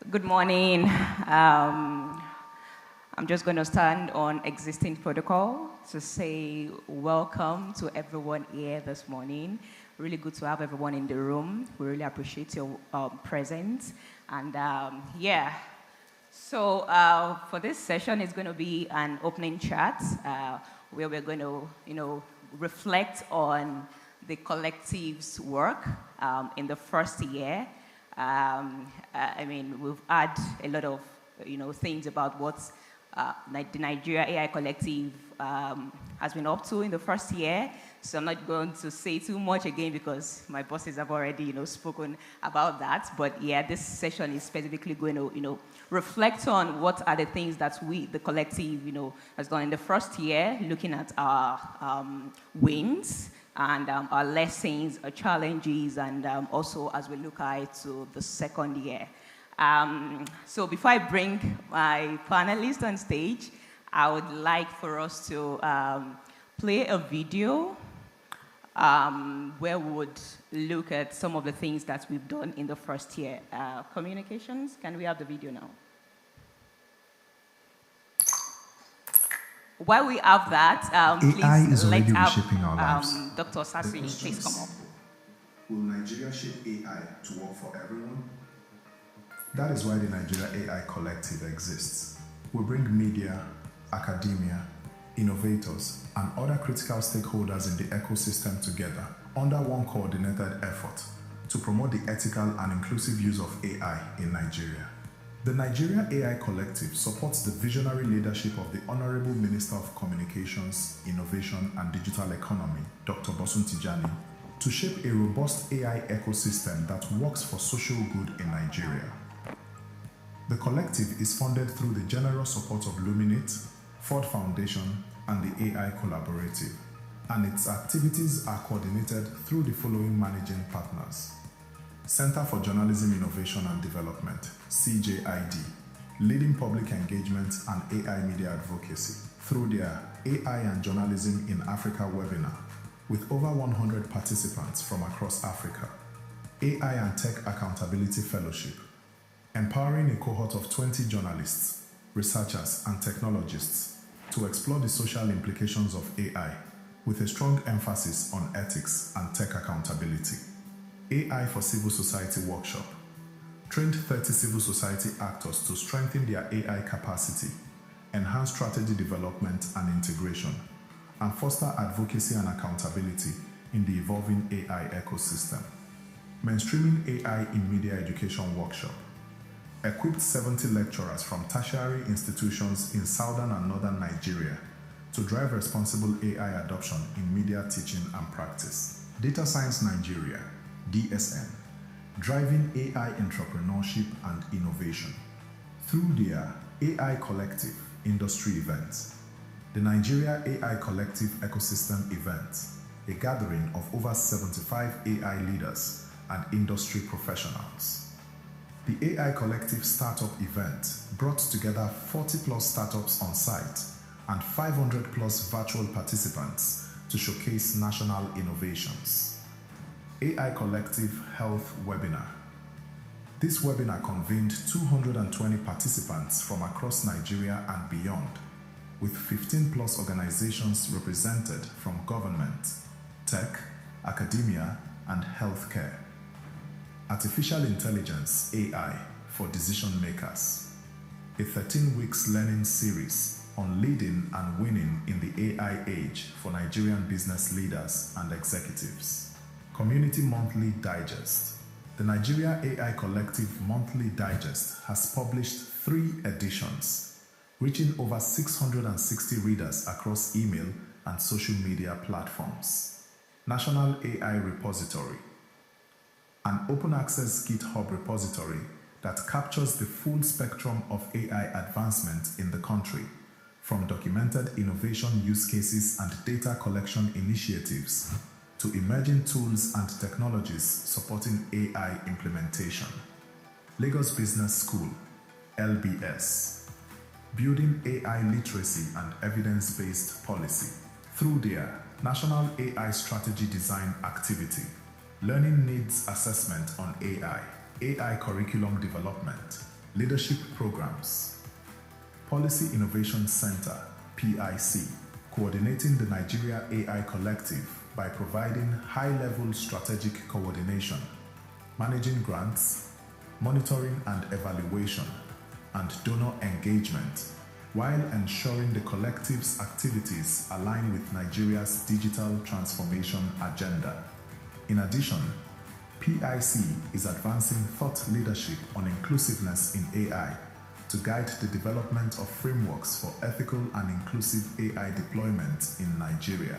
Good morning. I'm just going to stand on existing protocol to say welcome to everyone here this morning. Really good to have everyone in the room. We really appreciate your presence. And so for this session, it's going to be an opening chat where we're going to, reflect on the collective's work in the first year. We've had a lot of, things about what the Nigeria AI Collective has been up to in the first year. So I'm not going to say too much again because my bosses have already, spoken about that. But yeah, this session is specifically going to, reflect on what are the things that we, the collective, has done in the first year, looking at our wins and our lessons, our challenges, and also as we look ahead to the second year. So before I bring my panelists on stage, I would like for us to play a video where we would look at some of the things that we've done in the first year. Communications, can we have the video now? While we have that, please let Dr. Osasuyi please come up. Will Nigeria shape AI to work for everyone? That is why the Nigeria AI Collective exists. We bring media, academia, innovators, and other critical stakeholders in the ecosystem together under one coordinated effort to promote the ethical and inclusive use of AI in Nigeria. The Nigeria AI Collective supports the visionary leadership of the Honorable Minister of Communications, Innovation and Digital Economy, Dr. Bosun Tijani, to shape a robust AI ecosystem that works for social good in Nigeria. The collective is funded through the generous support of Luminate, Ford Foundation, and the AI Collaborative, and its activities are coordinated through the following managing partners: Center for Journalism Innovation and Development, CJID, leading public engagement and AI media advocacy through their AI and Journalism in Africa webinar, with over 100 participants from across Africa, AI and Tech Accountability Fellowship, empowering a cohort of 20 journalists, researchers, and technologists to explore the social implications of AI with a strong emphasis on ethics and tech accountability. AI for Civil Society Workshop trained 30 civil society actors to strengthen their AI capacity, enhance strategy development and integration, and foster advocacy and accountability in the evolving AI ecosystem. Mainstreaming AI in Media Education Workshop equipped 70 lecturers from tertiary institutions in southern and northern Nigeria to drive responsible AI adoption in media teaching and practice. Data Science Nigeria, DSN, driving AI entrepreneurship and innovation through their AI Collective industry events. The Nigeria AI Collective Ecosystem Event, a gathering of over 75 AI leaders and industry professionals. The AI Collective Startup Event brought together 40+ startups on site and 500+ virtual participants to showcase national innovations. AI Collective Health Webinar. This webinar convened 220 participants from across Nigeria and beyond, with 15+ organizations represented from government, tech, academia, and healthcare. Artificial Intelligence, AI, for Decision Makers. A 13-week learning series on leading and winning in the AI age for Nigerian business leaders and executives. Community Monthly Digest. The Nigeria AI Collective Monthly Digest has published 3 editions, reaching over 660 readers across email and social media platforms. National AI Repository. An open access GitHub repository that captures the full spectrum of AI advancement in the country, from documented innovation use cases and data collection initiatives to emerging tools and technologies supporting AI implementation. Lagos Business School, LBS, building AI literacy and evidence-based policy through their National AI Strategy Design Activity, Learning Needs Assessment on AI, AI Curriculum Development, Leadership programs. Policy Innovation Center, PIC, coordinating the Nigeria AI Collective by providing high-level strategic coordination, managing grants, monitoring and evaluation, and donor engagement, while ensuring the collective's activities align with Nigeria's digital transformation agenda. In addition, PIC is advancing thought leadership on inclusiveness in AI to guide the development of frameworks for ethical and inclusive AI deployment in Nigeria.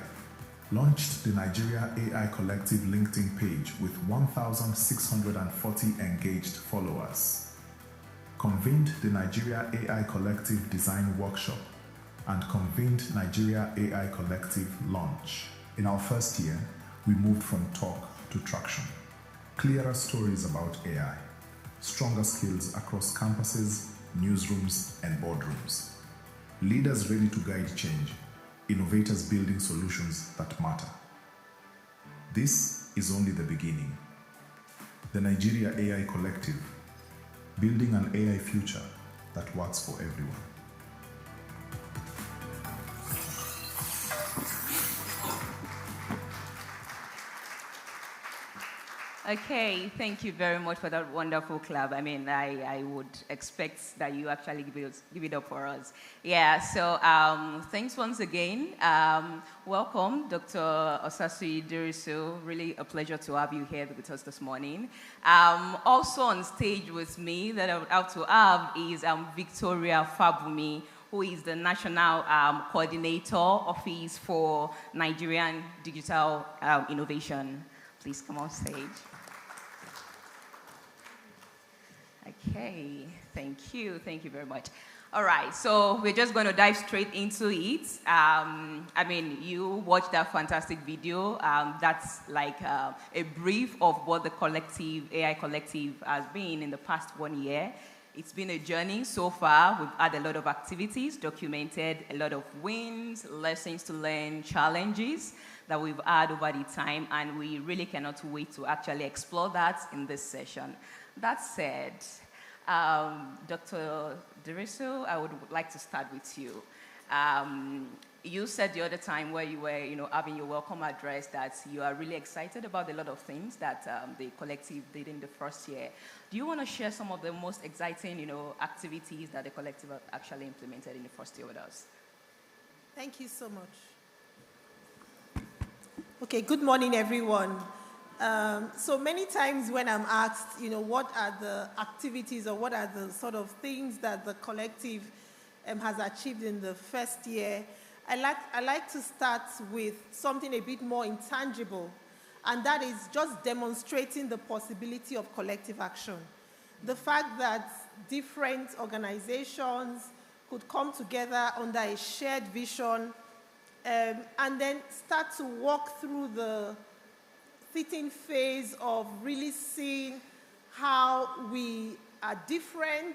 Launched the Nigeria AI Collective LinkedIn page with 1,640 engaged followers. Convened the Nigeria AI Collective Design Workshop and convened Nigeria AI Collective Launch. In our first year, we moved from talk to traction. Clearer stories about AI, stronger skills across campuses, newsrooms, and boardrooms. Leaders ready to guide change, innovators building solutions that matter. This is only the beginning. The Nigeria AI Collective, building an AI future that works for everyone. Okay, thank you very much for that wonderful clap. I mean, I would expect that you actually give it up for us. Yeah, so thanks once again. Welcome, Dr. Osasuyi Dirisu. Really a pleasure to have you here with us this morning. Also on stage with me that I would have to have is Victoria Fabunmi, who is the National Coordinator Office for Nigerian Digital Innovation. Please come on stage. Okay, thank you very much. All right, so we're just going to dive straight into it. I mean, you watched that fantastic video. That's like a brief of what the AI Collective has been in the past 1 year. It's been a journey so far. We've had a lot of activities, documented a lot of wins, lessons to learn, challenges that we've had over the time, and we really cannot wait to actually explore that in this session. That said, Dr. Dirisu, I would like to start with you. You said the other time where you were, having your welcome address that you are really excited about a lot of things that the collective did in the first year. Do you want to share some of the most exciting, activities that the collective actually implemented in the first year with us? Thank you so much. Okay, good morning, everyone. So many times when I'm asked, what are the activities or what are the sort of things that the collective has achieved in the first year, I like to start with something a bit more intangible, and that is just demonstrating the possibility of collective action. The fact that different organizations could come together under a shared vision and then start to walk through the fitting phase of really seeing how we are different,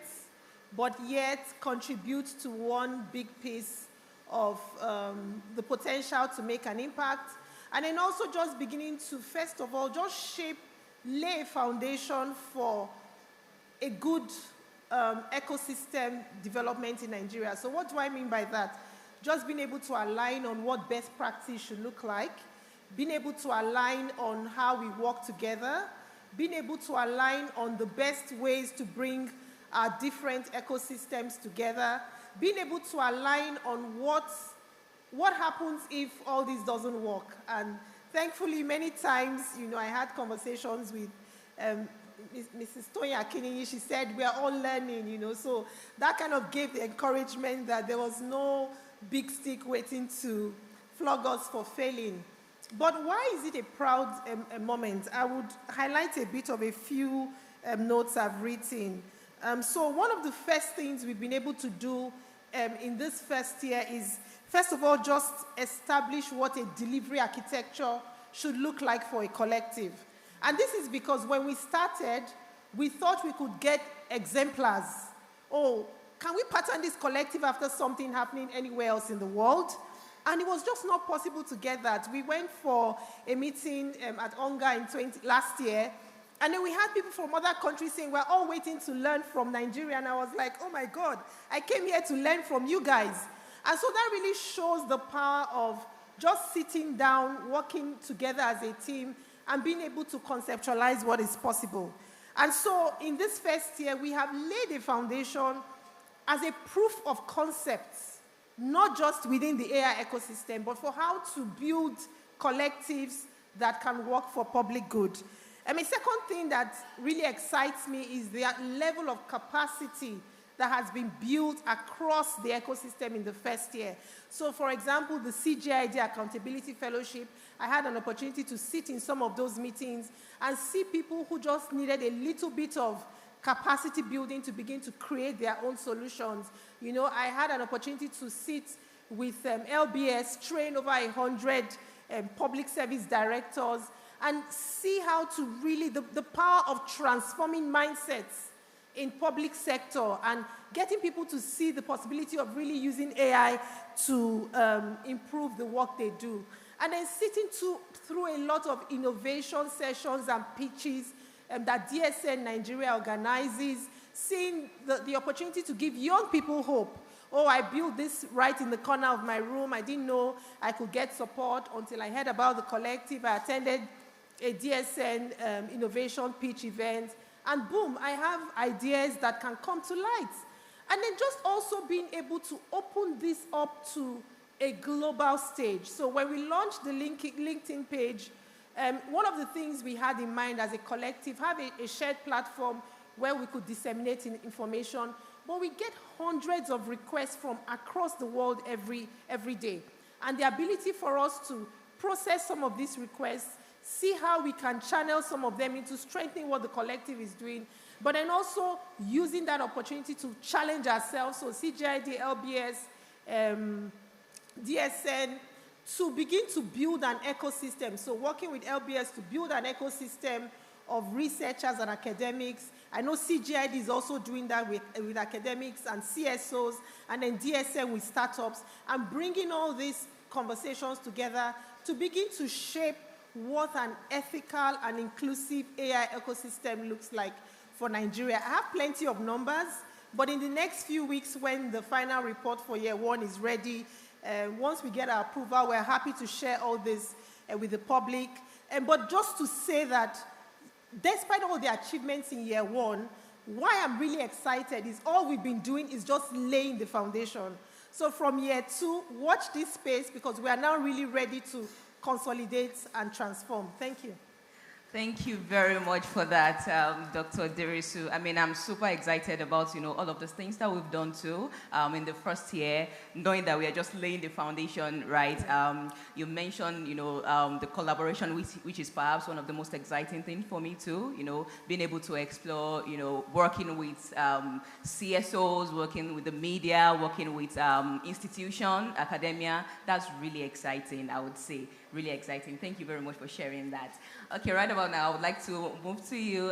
but yet contribute to one big piece of the potential to make an impact. And then also just beginning to, first of all, just lay a foundation for a good ecosystem development in Nigeria. So what do I mean by that? Just being able to align on what best practice should look like, being able to align on how we work together, being able to align on the best ways to bring our different ecosystems together, being able to align on what happens if all this doesn't work. And thankfully, many times, I had conversations with Mrs. Tonya Akiniyi. She said, we are all learning, so that kind of gave the encouragement that there was no big stick waiting to flog us for failing. But why is it a proud moment? I would highlight a bit of a few notes I've written. So one of the first things we've been able to do in this first year is, first of all, just establish what a delivery architecture should look like for a collective. And this is because when we started, we thought we could get exemplars. Oh, can we pattern this collective after something happening anywhere else in the world? And it was just not possible to get that. We went for a meeting at ONGA last year, And then we had people from other countries saying, we're all waiting to learn from Nigeria. And I was like, oh my God, I came here to learn from you guys. And so that really shows the power of just sitting down, working together as a team, and being able to conceptualize what is possible. And so in this first year, we have laid a foundation as a proof of concepts, not just within the AI ecosystem, but for how to build collectives that can work for public good. And the second thing that really excites me is the level of capacity that has been built across the ecosystem in the first year. So, for example, the CGID Accountability Fellowship, I had an opportunity to sit in some of those meetings and see people who just needed a little bit of capacity building to begin to create their own solutions. You know, I had an opportunity to sit with LBS, train over 100 public service directors, and see how to really, the power of transforming mindsets in public sector and getting people to see the possibility of really using AI to improve the work they do. And then sitting through a lot of innovation sessions and pitches that DSN Nigeria organizes, seeing the opportunity to give young people hope. Oh, I built this right in the corner of my room. I didn't know I could get support until I heard about the collective. I attended a DSN innovation pitch event. And boom, I have ideas that can come to light. And then just also being able to open this up to a global stage. So when we launched the LinkedIn page, one of the things we had in mind as a collective, have a shared platform where we could disseminate information, but we get hundreds of requests from across the world every day. And the ability for us to process some of these requests, see how we can channel some of them into strengthening what the collective is doing, but then also using that opportunity to challenge ourselves, so CGID, LBS, DSN, to begin to build an ecosystem. So working with LBS to build an ecosystem of researchers and academics. I know CGID is also doing that with academics and CSOs, and then DSN with startups, and bringing all these conversations together to begin to shape what an ethical and inclusive AI ecosystem looks like for Nigeria. I have plenty of numbers, but in the next few weeks when the final report for year one is ready, once we get our approval, we're happy to share all this with the public. But just to say that despite all the achievements in year one, why I'm really excited is all we've been doing is just laying the foundation. So from year two, watch this space because we are now really ready to consolidate and transform. Thank you. Thank you very much for that, Dr. Dirisu. I mean, I'm super excited about, all of the things that we've done too in the first year, knowing that we are just laying the foundation, right? You mentioned, the collaboration, which is perhaps one of the most exciting things for me too, being able to explore, working with CSOs, working with the media, working with institution, academia. That's really exciting, I would say. Really exciting. Thank you very much for sharing that. Okay, right about now, I would like to move to you,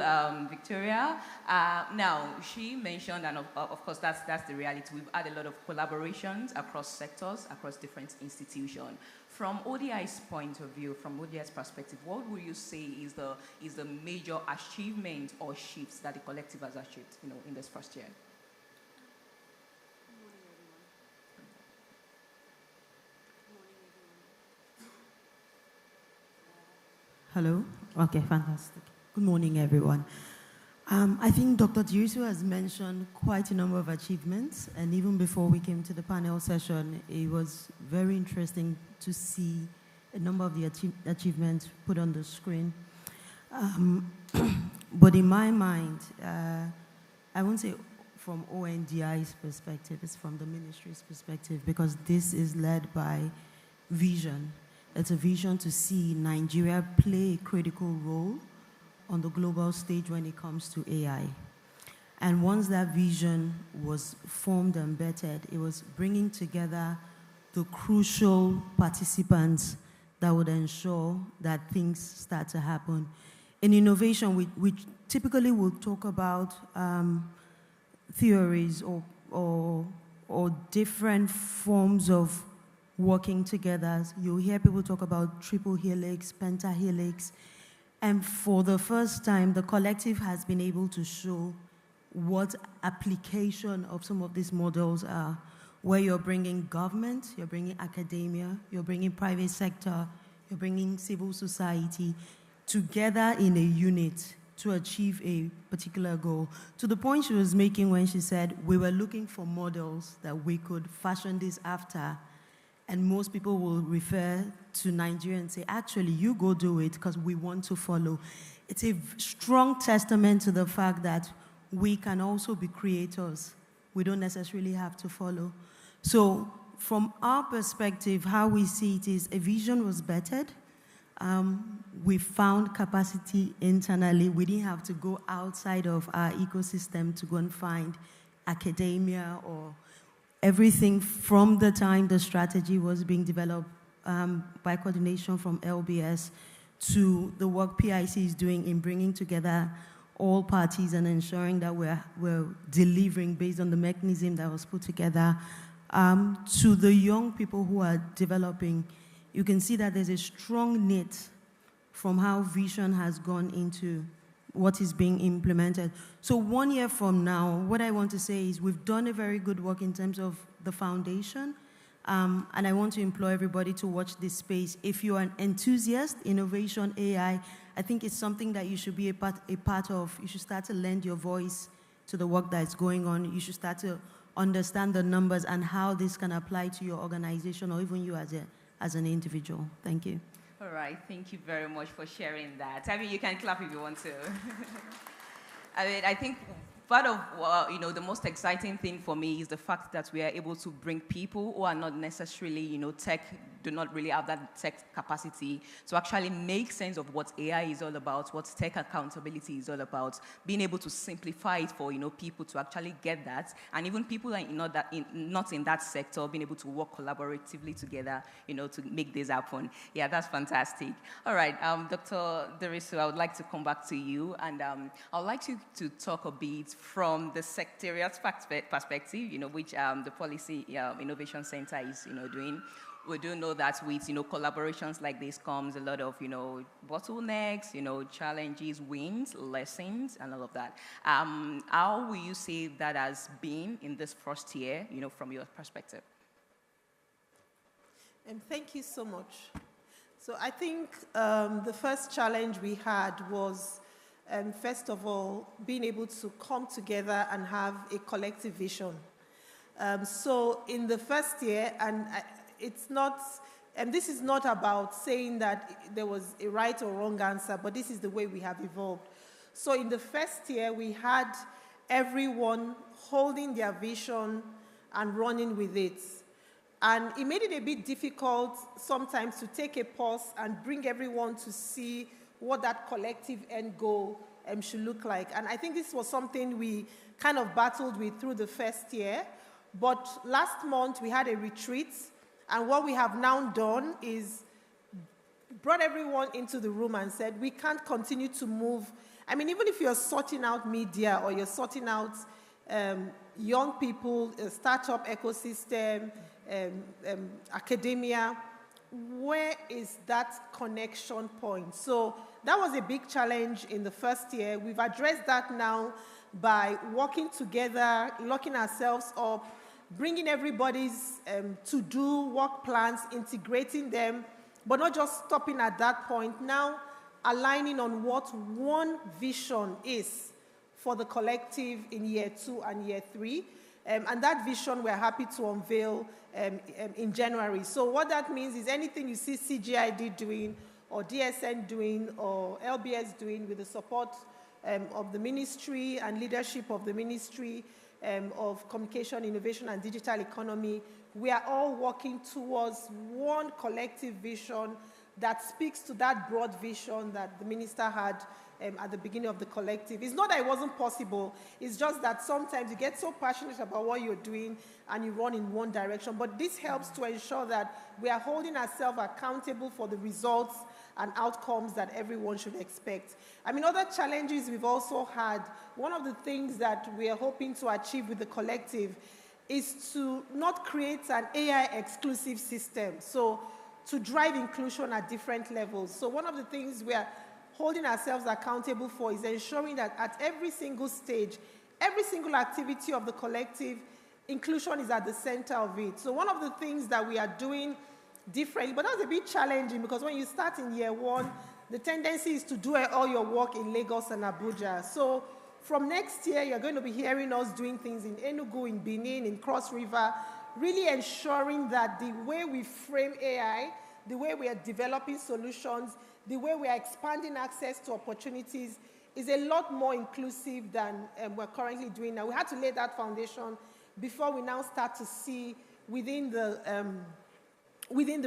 Victoria. Now, she mentioned, and of course, that's the reality. We've had a lot of collaborations across sectors, across different institutions. From ODI's point of view, from ODI's perspective, what would you say is the major achievement or shifts that the collective has achieved, in this first year? Hello? Okay, fantastic. Good morning, everyone. I think Dr. Dirisu has mentioned quite a number of achievements, and even before we came to the panel session, it was very interesting to see a number of the achievements put on the screen. But in my mind, I won't say from ONDI's perspective, it's from the ministry's perspective, because this is led by vision. It's a vision to see Nigeria play a critical role on the global stage when it comes to AI. And once that vision was formed and vetted, it was bringing together the crucial participants that would ensure that things start to happen. In innovation, we typically will talk about theories or different forms of working together. You'll hear people talk about triple helix, pentahelix, And for the first time, the collective has been able to show what application of some of these models are, where you're bringing government, you're bringing academia, you're bringing private sector, you're bringing civil society together in a unit to achieve a particular goal. To the point she was making when she said, we were looking for models that we could fashion this after, and most people will refer to Nigeria and say, actually, you go do it because we want to follow. It's a strong testament to the fact that we can also be creators. We don't necessarily have to follow. So from our perspective, how we see it is a vision was bettered. We found capacity internally. We didn't have to go outside of our ecosystem to go and find academia or everything from the time the strategy was being developed by coordination from LBS to the work PIC is doing in bringing together all parties and ensuring that we're delivering based on the mechanism that was put together. To the young people who are developing, you can see that there's a strong knit from how vision has gone into what is being implemented. So 1 year from now, what I want to say is we've done a very good work in terms of the foundation, and I want to implore everybody to watch this space. If you're an enthusiast, innovation, AI, I think it's something that you should be a part of. You should start to lend your voice to the work that's going on. You should start to understand the numbers and how this can apply to your organization or even you as an individual. Thank you. All right, thank you very much for sharing that. I mean, you can clap if you want to. I mean, I think part of the most exciting thing for me is the fact that we are able to bring people who are not necessarily do not really have that tech capacity to actually make sense of what AI is all about, what tech accountability is all about, being able to simplify it for people to actually get that, and even people that not in that sector being able to work collaboratively together, to make this happen. Yeah, that's fantastic. All right, Dr. Dirisu, I would like to come back to you, and I would like you to talk a bit from the secretariat perspective, which the Policy Innovation Center is doing. We do know that with collaborations like this comes a lot of bottlenecks, challenges, wins, lessons, and all of that. How will you say that has been in this first year, from your perspective? Thank you so much. So I think the first challenge we had was, first of all, being able to come together and have a collective vision. So in the first year, it's not, and this is not about saying that there was a right or wrong answer, but this is the way we have evolved. So in the first year, we had everyone holding their vision and running with it. And it made it a bit difficult sometimes to take a pause and bring everyone to see what that collective end goal should look like. And I think this was something we kind of battled with through the first year. But last month, we had a retreat. And what we have now done is brought everyone into the room and said, we can't continue to move. I mean, even if you're sorting out media or you're sorting out young people, startup ecosystem, academia, where is that connection point? So that was a big challenge in the first year. We've addressed that now by working together, locking ourselves up, bringing everybody's to-do work plans, integrating them, but not just stopping at that point. Now aligning on what one vision is for the collective in year 2 and year 3. And that vision we're happy to unveil in January. So what that means is anything you see CGID doing or DSN doing or LBS doing with the support of the ministry and leadership of the ministry of Communication, Innovation, and Digital Economy, we are all working towards one collective vision that speaks to that broad vision that the minister had at the beginning of the collective. It's not that it wasn't possible, it's just that sometimes you get so passionate about what you're doing and you run in one direction. But this helps to ensure that we are holding ourselves accountable for the results and outcomes that everyone should expect. I mean, other challenges we've also had, one of the things that we are hoping to achieve with the collective is to not create an AI exclusive system, so to drive inclusion at different levels. So one of the things we are holding ourselves accountable for is ensuring that at every single stage, every single activity of the collective, inclusion is at the center of it. So one of the things that we are doing differently, but that's a bit challenging because when you start in year one, the tendency is to do all your work in Lagos and Abuja. So from next year, you're going to be hearing us doing things in Enugu, in Benin, in Cross River, really ensuring that the way we frame AI, the way we are developing solutions, the way we are expanding access to opportunities is a lot more inclusive than we're currently doing now. We had to lay that foundation before we now start to see within the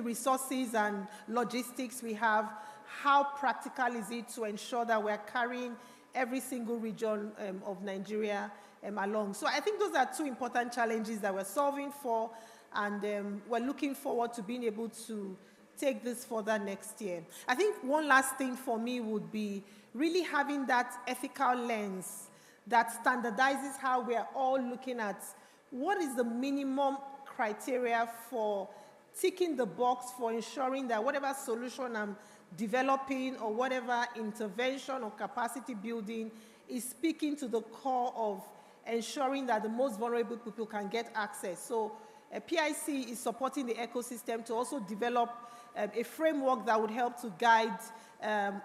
resources and logistics we have, how practical is it to ensure that we're carrying every single region of Nigeria along. So I think those are two important challenges that we're solving for, and we're looking forward to being able to take this further next year. I think one last thing for me would be really having that ethical lens that standardizes how we are all looking at what is the minimum criteria for ticking the box for ensuring that whatever solution I'm developing or whatever intervention or capacity building is speaking to the core of ensuring that the most vulnerable people can get access. So PIC is supporting the ecosystem to also develop a framework that would help to guide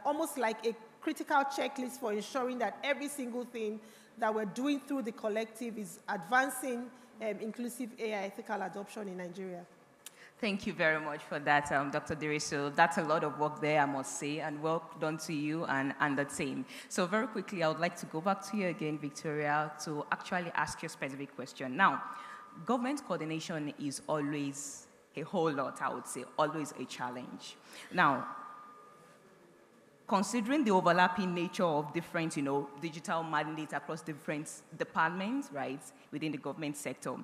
almost like a critical checklist for ensuring that every single thing that we're doing through the collective is advancing inclusive AI ethical adoption in Nigeria. Thank you very much for that, Dr. Dirisu. That's a lot of work there, I must say, and well done to you and the team. So very quickly, I would like to go back to you again, Victoria, to actually ask you a specific question. Now, government coordination is always a whole lot, I would say, always a challenge. Now, considering the overlapping nature of different, digital mandates across different departments, right, within the government sector,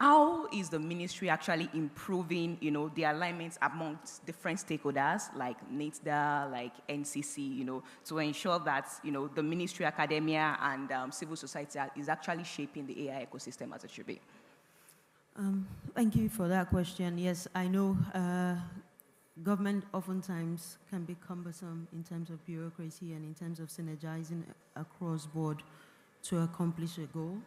how is the ministry actually improving, the alignments amongst different stakeholders like NITDA, like NCC, to ensure that, the ministry, academia, and civil society is actually shaping the AI ecosystem as it should be? Thank you for that question. Yes, I know government oftentimes can be cumbersome in terms of bureaucracy and in terms of synergizing across board to accomplish a goal.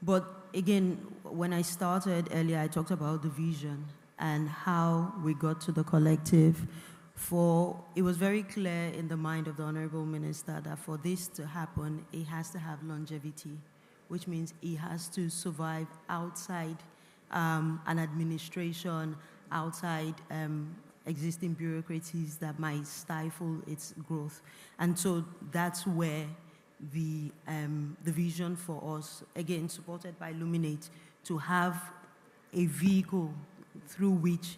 But again, when I started earlier, I talked about the vision and how we got to the collective. It was very clear in the mind of the Honorable Minister that for this to happen, it has to have longevity, which means it has to survive outside an administration, outside existing bureaucracies that might stifle its growth. And so that's where the vision for us, again, supported by Luminate, to have a vehicle through which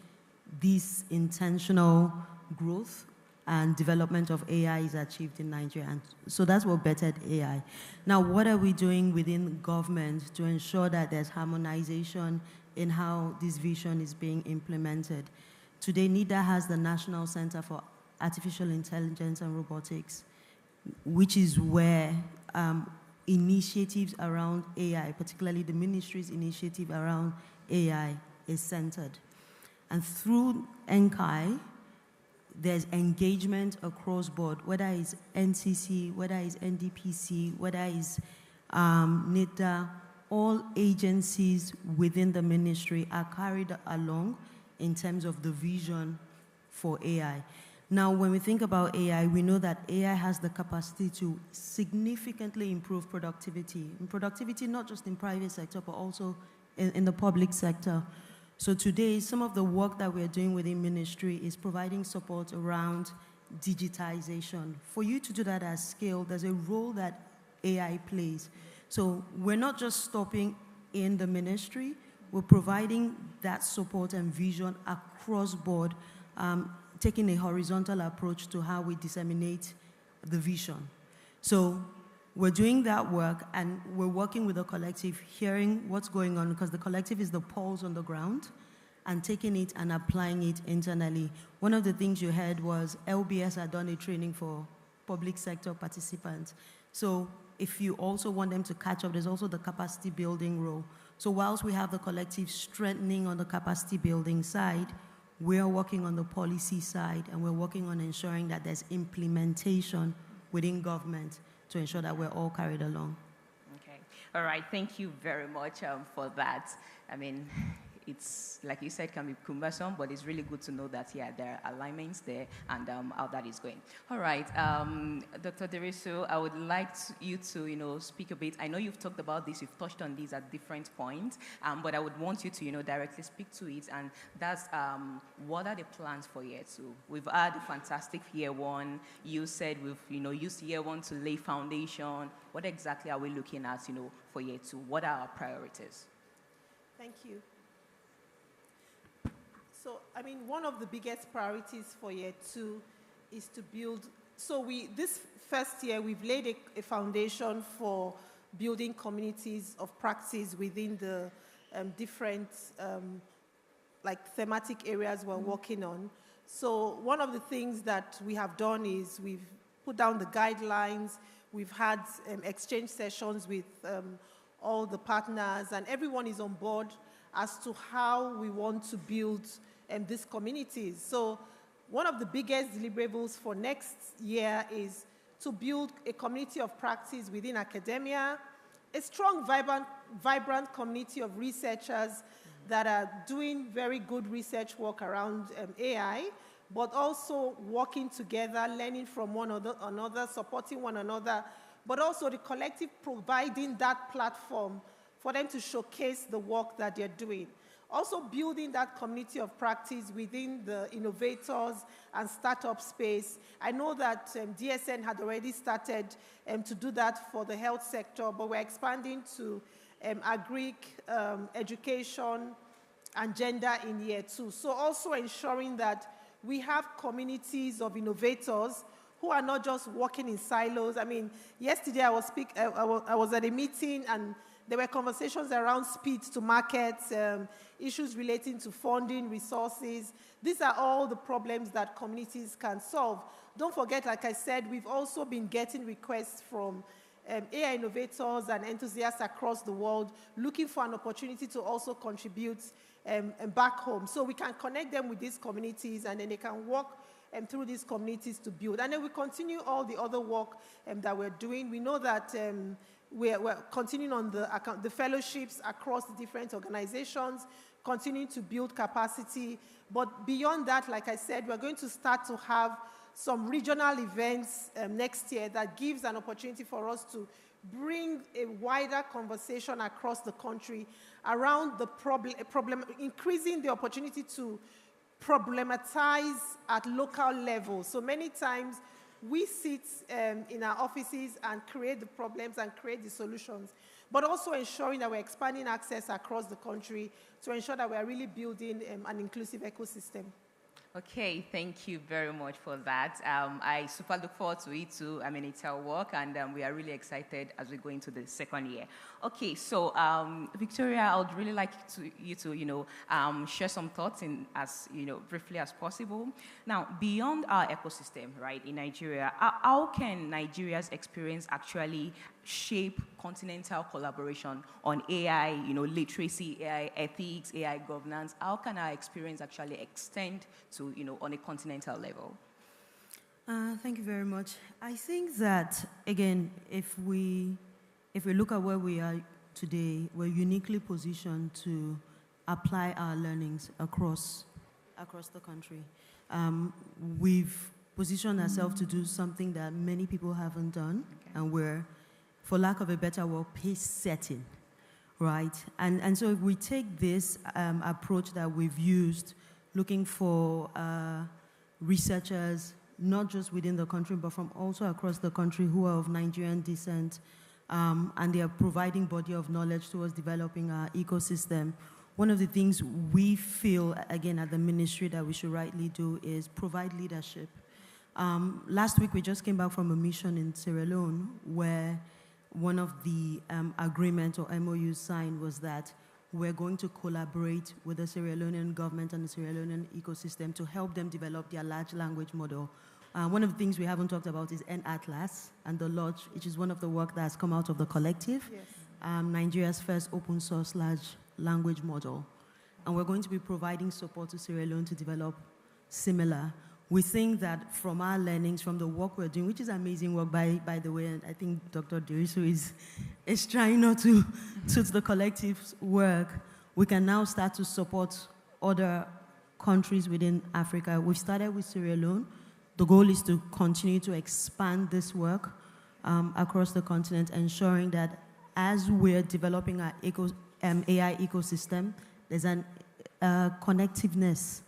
this intentional growth and development of AI is achieved in Nigeria. And so that's what bettered AI. Now, what are we doing within government to ensure that there's harmonization in how this vision is being implemented? Today, NIDA has the National Center for Artificial Intelligence and Robotics, which is where initiatives around AI, particularly the ministry's initiative around AI, is centered. And through NCI, there's engagement across board, whether it's NCC, whether it's NDPC, whether it's NIDA, all agencies within the ministry are carried along in terms of the vision for AI. Now, when we think about AI, we know that AI has the capacity to significantly improve productivity. And productivity not just in private sector, but also in the public sector. So today, some of the work that we're doing within ministry is providing support around digitization. For you to do that at scale, there's a role that AI plays. So we're not just stopping in the ministry, we're providing that support and vision across board, taking a horizontal approach to how we disseminate the vision. So we're doing that work, and we're working with the collective, hearing what's going on, because the collective is the pulse on the ground, and taking it and applying it internally. One of the things you heard was LBS had done a training for public sector participants. So if you also want them to catch up, there's also the capacity building role. So whilst we have the collective strengthening on the capacity building side, We're working on the policy side, and we're working on ensuring that there's implementation within government to ensure that we're all carried along. Okay. All right. Thank you very much for that. I mean, it's, like you said, can be cumbersome, but it's really good to know that, yeah, there are alignments there and how that is going. All right. Dr. Dirisu, I would like you to, speak a bit. I know you've talked about this, you've touched on these at different points, but I would want you to, directly speak to it, and that's what are the plans for year 2? We've had a fantastic year 1. You said we've, used year 1 to lay foundation. What exactly are we looking at, for year 2? What are our priorities? Thank you. So, I mean, one of the biggest priorities for year 2 is to build. So this first year, we've laid a foundation for building communities of practice within the different thematic areas we're working on. So one of the things that we have done is we've put down the guidelines. We've had exchange sessions with all the partners, and everyone is on board as to how we want to build these communities. So one of the biggest deliverables for next year is to build a community of practice within academia, a strong, vibrant community of researchers that are doing very good research work around AI, but also working together, learning from one another, supporting one another, but also the collective providing that platform for them to showcase the work that they're doing. Also building that community of practice within the innovators and startup space. I know that DSN had already started to do that for the health sector, but we're expanding to agric, education, and gender in year 2. So also ensuring that we have communities of innovators who are not just working in silos. I mean, yesterday I was at a meeting, and there were conversations around speed to market, issues relating to funding, resources. These are all the problems that communities can solve. Don't forget, like I said, we've also been getting requests from AI innovators and enthusiasts across the world looking for an opportunity to also contribute back home. So we can connect them with these communities, and then they can work through these communities to build. And then we continue all the other work that we're doing. We know that we're continuing on the fellowships across the different organizations, continuing to build capacity. But beyond that, like I said, we're going to start to have some regional events next year that gives an opportunity for us to bring a wider conversation across the country around the problem, increasing the opportunity to problematize at local level. So many times we sit in our offices and create the problems and create the solutions, but also ensuring that we're expanding access across the country to ensure that we're really building an inclusive ecosystem. Okay, thank you very much for that. I super look forward to it too. I mean, it's our work, and we are really excited as we go into the second year. Okay, so Victoria, I would really like you to share some thoughts in as briefly as possible. Now, beyond our ecosystem, right, in Nigeria, how can Nigeria's experience actually shape continental collaboration on AI, literacy, AI ethics, AI governance? How can our experience actually extend to, on a continental level? Thank you very much. I think that, again, if we look at where we are today, we're uniquely positioned to apply our learnings across the country. We've positioned ourselves to do something that many people haven't done, and we're, for lack of a better word, pace setting, right? And so if we take this approach that we've used, looking for researchers, not just within the country, but from also across the country who are of Nigerian descent, and they are providing body of knowledge towards developing our ecosystem. One of the things we feel, again, at the ministry that we should rightly do is provide leadership. Last week, we just came back from a mission in Sierra Leone where one of the agreements or MOUs signed was that we're going to collaborate with the Sierra Leonean government and the Sierra Leonean ecosystem to help them develop their large language model. One of the things we haven't talked about is N-Atlas and the Lodge, which is one of the work that has come out of the collective, yes. Nigeria's first open source large language model. and we're going to be providing support to Sierra Leone to develop similar. We think that from our learnings, from the work we're doing, which is amazing work, by the way, and I think Dr. Dirisu is trying not to suit the collective's work, we can now start to support other countries within Africa. We've started with Sierra Leone. The goal is to continue to expand this work across the continent, ensuring that as we're developing our AI ecosystem, there's an connectiveness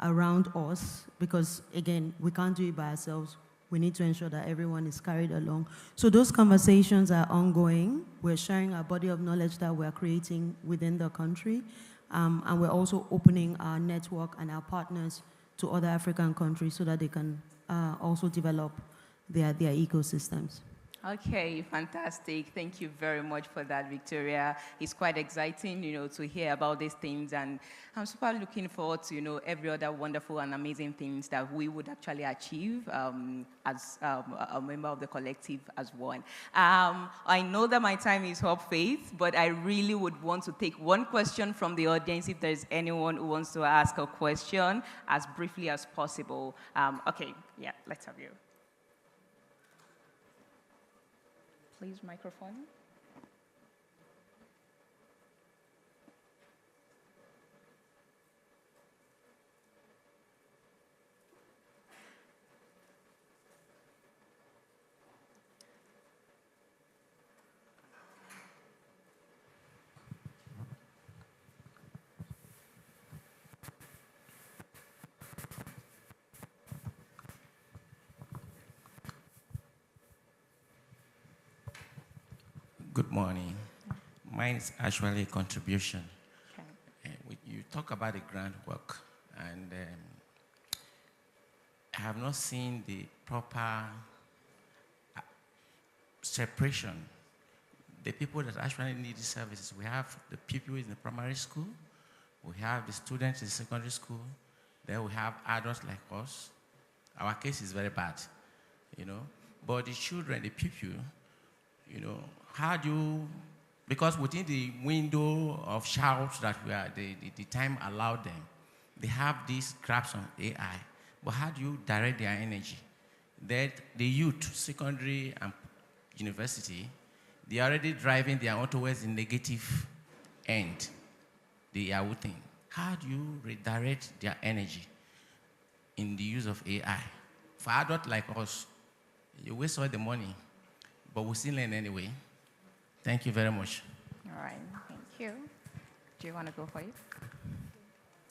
around us, because again, we can't do it by ourselves. We need to ensure that everyone is carried along. So those conversations are ongoing. We're sharing our body of knowledge that we're creating within the country, and we're also opening our network and our partners to other African countries so that they can also develop their ecosystems. Okay, fantastic. Thank you very much for that, Victoria. It's quite exciting, to hear about these things, and I'm super looking forward to, every other wonderful and amazing things that we would actually achieve as a member of the collective as one. I know that my time is up, Faith, but I really would want to take one question from the audience if there's anyone who wants to ask a question as briefly as possible. Okay, yeah, let's have you. Please, microphone. Good morning. Mine is actually a contribution. Okay. You talk about the groundwork, and I have not seen the proper separation. The people that actually need these services, we have the people in the primary school, we have the students in secondary school, then we have adults like us. Our case is very bad, But the children, the people, how do you, because within the window of shouts that we are, the time allowed them, they have these grasp on AI, but how do you direct their energy? That the youth, secondary and university, they are already driving their own towards the negative end, the Yahoo thing. How do you redirect their energy in the use of AI? For adults like us, you waste all the money, but we still learn anyway. Thank you very much. All right, thank you. Do you want to go for it?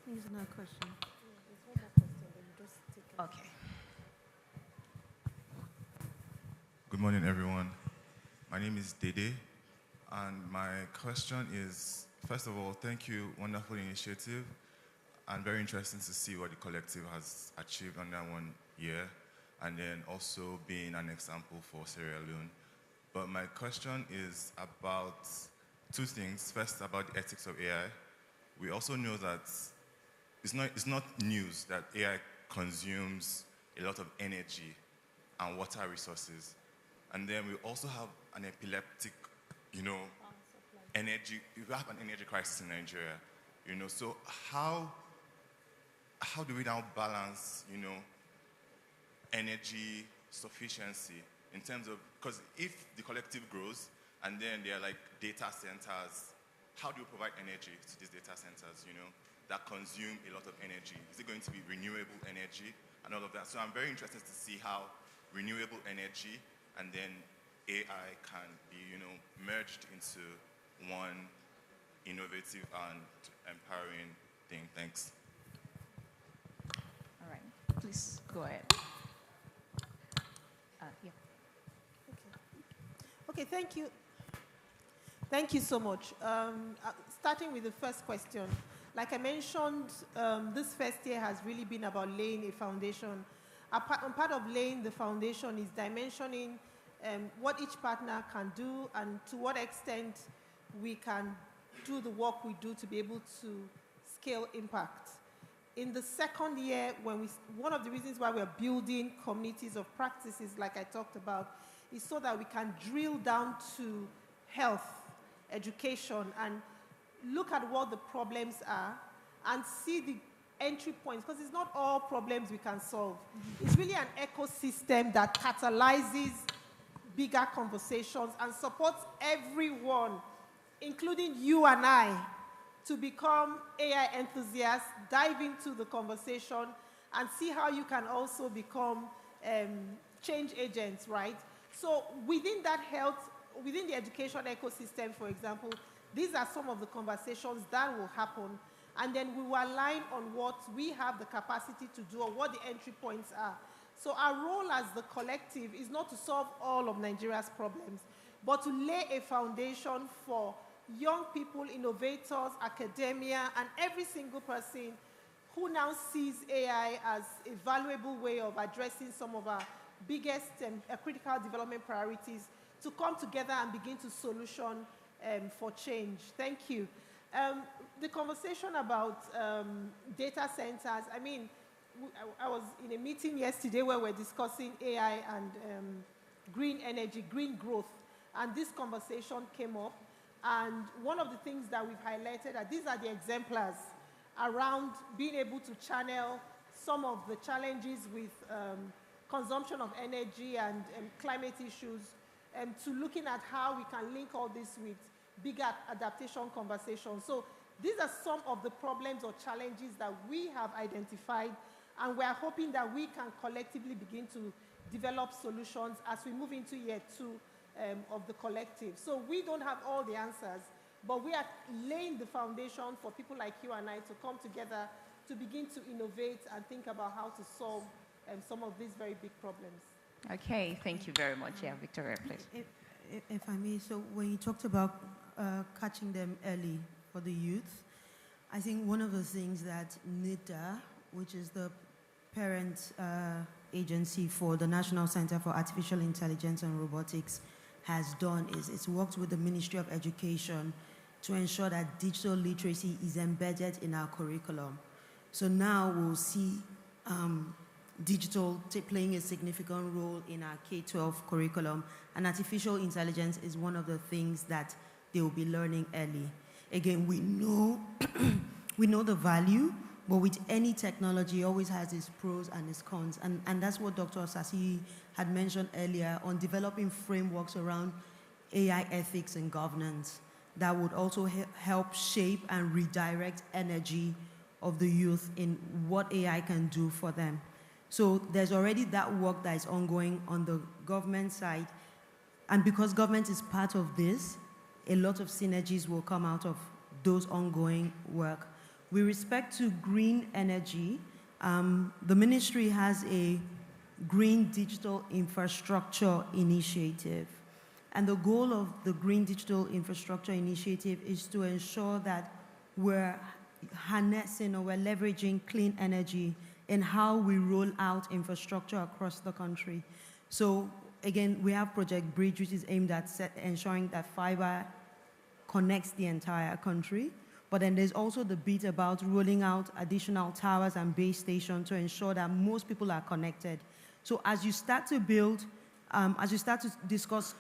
There's another question. Okay. Good morning, everyone. My name is Dede, and my question is, first of all, thank you, wonderful initiative, and very interesting to see what the collective has achieved under 1 year, and then also being an example for Sierra Leone. But my question is about two things. First, about the ethics of AI. We also know that it's not news that AI consumes a lot of energy and water resources. And then we also have an epileptic, energy. We have an energy crisis in Nigeria, So how do we now balance, energy sufficiency in terms of, because if the collective grows and then there are like data centers, how do you provide energy to these data centers, that consume a lot of energy? Is it going to be renewable energy and all of that? So I'm very interested to see how renewable energy and then AI can be, merged into one innovative and empowering thing. Thanks. All right, please go ahead. Yeah. Okay, thank you. Thank you so much. Starting with the first question, like I mentioned, this first year has really been about laying a foundation. Part of laying the foundation is dimensioning what each partner can do and to what extent we can do the work we do to be able to scale impact. In the second year, one of the reasons why we're building communities of practices, like I talked about, is so that we can drill down to health, education, and look at what the problems are and see the entry points, because it's not all problems we can solve. It's really an ecosystem that catalyzes bigger conversations and supports everyone, including you and I, to become AI enthusiasts, dive into the conversation, and see how you can also become change agents, right? So within that within the education ecosystem, for example, these are some of the conversations that will happen, and then we will align on what we have the capacity to do or what the entry points are. So our role as the collective is not to solve all of Nigeria's problems, but to lay a foundation for young people, innovators, academia, and every single person who now sees AI as a valuable way of addressing some of our biggest critical development priorities to come together and begin to solution for change. Thank you. The conversation about data centers, I mean, I was in a meeting yesterday where we're discussing AI and green energy, green growth, and this conversation came up. And one of the things that we've highlighted are these are the exemplars around being able to channel some of the challenges with consumption of energy and climate issues, to looking at how we can link all this with bigger adaptation conversations. So these are some of the problems or challenges that we have identified, and we are hoping that we can collectively begin to develop solutions as we move into year 2 of the collective. So we don't have all the answers, but we are laying the foundation for people like you and I to come together to begin to innovate and think about how to solve some of these very big problems. Okay, thank you very much. Yeah, Victoria, please. If I may, so when you talked about catching them early for the youth, I think one of the things that NIDA, which is the parent agency for the National Center for Artificial Intelligence and Robotics, has done is it's worked with the Ministry of Education to ensure that digital literacy is embedded in our curriculum. So now we'll see digital playing a significant role in our K-12 curriculum, and artificial intelligence is one of the things that they will be learning early. Again, we know we know the value, but with any technology, it always has its pros and its cons, and that's what Dr. Osasuyi had mentioned earlier on developing frameworks around AI ethics and governance that would also help shape and redirect energy of the youth in what AI can do for them. So there's already that work that is ongoing on the government side. And because government is part of this, a lot of synergies will come out of those ongoing work. With respect to green energy, the ministry has a Green Digital Infrastructure Initiative. And the goal of the Green Digital Infrastructure Initiative is to ensure that we're harnessing or we're leveraging clean energy in how we roll out infrastructure across the country. So again, we have Project Bridge, which is aimed at ensuring that fiber connects the entire country. But then there's also the bit about rolling out additional towers and base stations to ensure that most people are connected. So as you start to build, as you start to discuss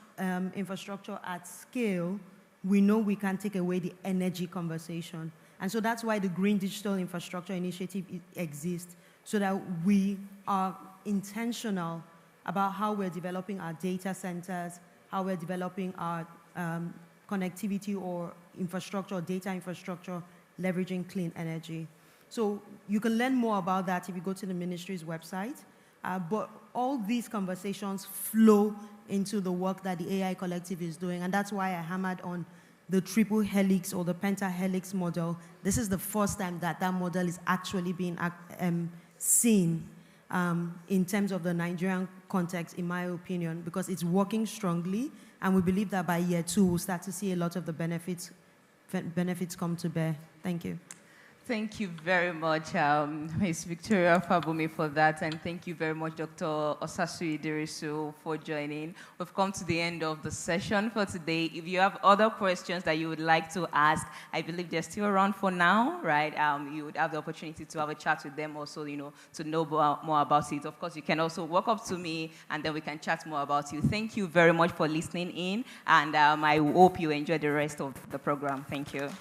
infrastructure at scale, we know we can take away the energy conversation. And so that's why the Green Digital Infrastructure Initiative exists, so that we are intentional about how we're developing our data centers, how we're developing our connectivity or infrastructure, data infrastructure, leveraging clean energy. So you can learn more about that if you go to the ministry's website. But all these conversations flow into the work that the AI Collective is doing, and that's why I hammered on the triple helix or the pentahelix model. This is the first time that that model is actually being seen in terms of the Nigerian context, in my opinion, because it's working strongly, and we believe that by year 2, we'll start to see a lot of the benefits come to bear. Thank you. Thank you very much, Ms. Victoria Fabunmi, for that, and thank you very much, Dr. Osasuyi Dirisu, for joining. We've come to the end of the session for today. If you have other questions that you would like to ask, I believe they're still around for now, right? You would have the opportunity to have a chat with them also, to know more about it. Of course, you can also walk up to me, and then we can chat more about you. Thank you very much for listening in, and I hope you enjoy the rest of the program. Thank you.